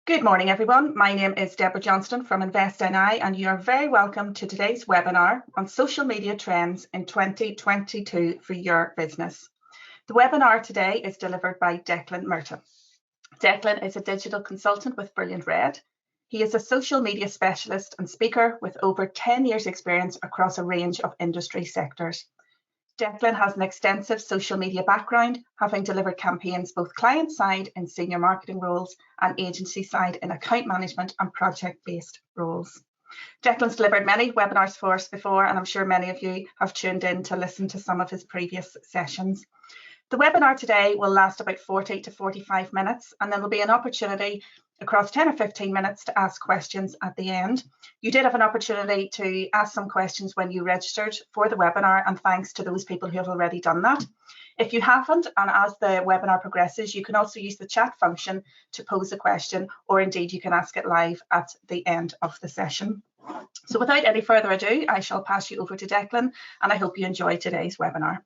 Good morning, everyone. My name is Deborah Johnston from InvestNI, and you are very welcome to today's webinar on social media trends in 2022 for your business. The webinar today is delivered by Declan Merton. Declan is a digital consultant with Brilliant Red. He is a social media specialist and speaker with over 10 years experience across a range of industry sectors. Declan has an extensive social media background, having delivered campaigns both client-side in senior marketing roles and agency-side in account management and project-based roles. Declan's delivered many webinars for us before, and I'm sure many of you have tuned in to listen to some of his previous sessions. The webinar today will last about 40 to 45 minutes, and then there'll be an opportunity across 10 or 15 minutes to ask questions at the end. You did have an opportunity to ask some questions when you registered for the webinar, and thanks to those people who have already done that. If you haven't, and as the webinar progresses, you can also use the chat function to pose a question, or indeed you can ask it live at the end of the session. So without any further ado, I shall pass you over to Declan, and I hope you enjoy today's webinar.